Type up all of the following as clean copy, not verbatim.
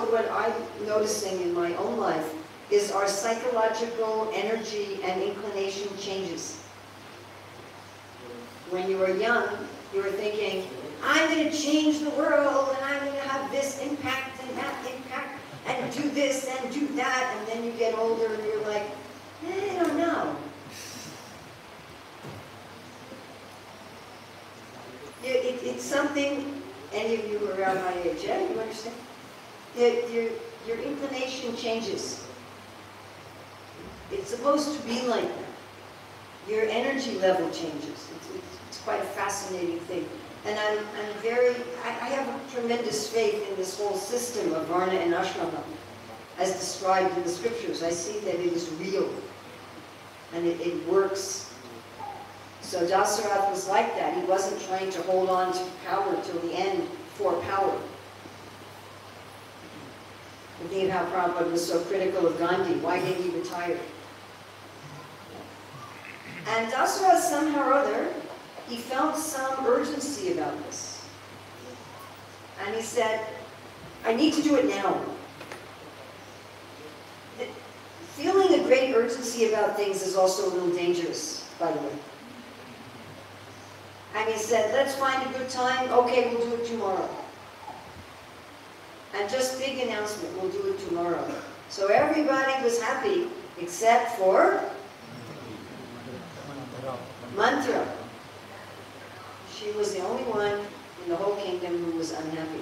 also what I'm noticing in my own life is our psychological energy and inclination changes. When you were young, you were thinking, I'm going to change the world, and I'm going to have this impact and that impact, and do this and do that, and then you get older and you're like, I don't know. It's something, any of you who are around my age, yeah, you understand? Your inclination changes. It's supposed to be like that. Your energy level changes. It's quite a fascinating thing. And I have a tremendous faith in this whole system of Varna and Ashrama, as described in the scriptures. I see that it is real, and it works. So Dasarath was like that. He wasn't trying to hold on to power till the end for power. I think how Prabhupada was so critical of Gandhi. Why didn't he retire? And Dasarath, somehow or other, he felt some urgency about this. And he said, I need to do it now. Feeling a great urgency about things is also a little dangerous, by the way. And he said, let's find a good time. Okay, we'll do it tomorrow. And just big announcement, we'll do it tomorrow. So everybody was happy, except for Mantra. She was the only one in the whole kingdom who was unhappy.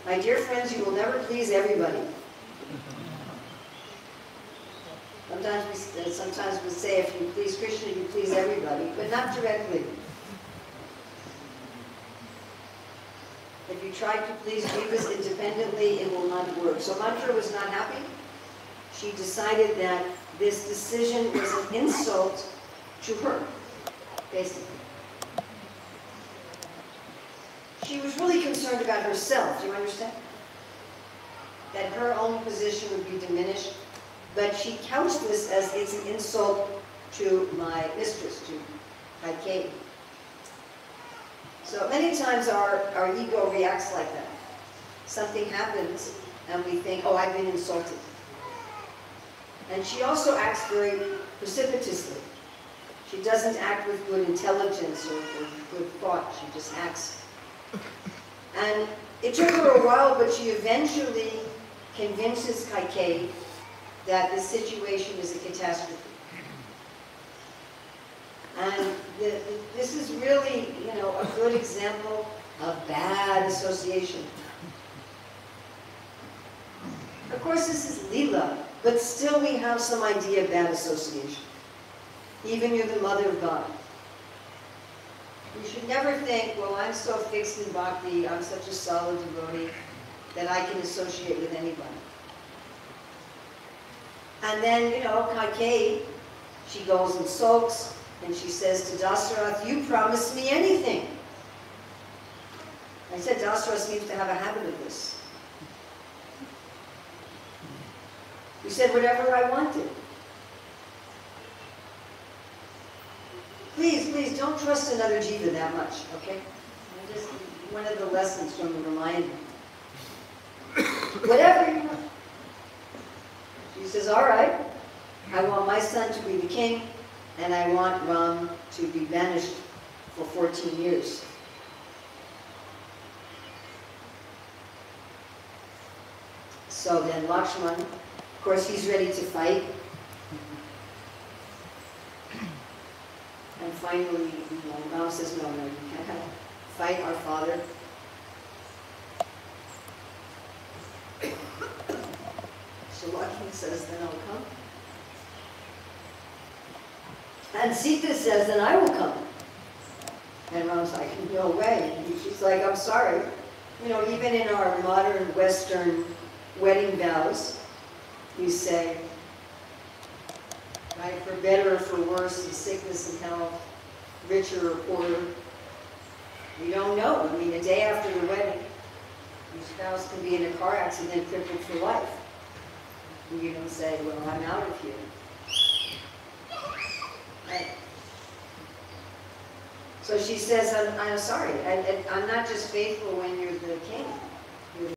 My dear friends, you will never please everybody. Sometimes we say if you please Krishna, you please everybody, but not directly. If you try to please Jivas independently, it will not work. So Mantra was not happy. She decided that this decision was an insult to her, basically. She was really concerned about herself, do you understand? That her own position would be diminished. But she couched this as it's an insult to my mistress, to Kaikeyi. So many times our ego reacts like that. Something happens and we think, oh, I've been insulted. And she also acts very precipitously. She doesn't act with good intelligence or good thought. She just acts. And it took her a while, but she eventually convinces Kaikeyi that the situation is a catastrophe. And this is really, a good example of bad association. Of course, this is Leela, but still we have some idea of bad association. Even you're the mother of God. You should never think, well, I'm so fixed in bhakti, I'm such a solid devotee, that I can associate with anybody. And then, Kaikeyi, she goes and sulks, and she says to Dasarath, you promised me anything. I said Dasarath seems to have a habit of this. You said whatever I wanted. Please, don't trust another jiva that much, okay? Just one of the lessons from the Ramayana. Whatever you want. She says, all right, I want my son to be the king, and I want Ram to be banished for 14 years. So then Lakshman, of course, he's ready to fight. And finally, Ram says, no, you can't fight our father. So Lakshman says, then I'll come. And Sita says, then I will come. And Ram's like, no way. And she's like, I'm sorry. Even in our modern Western wedding vows, you say, right, for better or for worse, in sickness and health, richer or poorer. You don't know. I mean, the day after the wedding, your spouse can be in a car accident, crippled for life. And you don't say, well, I'm out of here. Right? So she says, I'm sorry. I'm not just faithful when you're the king.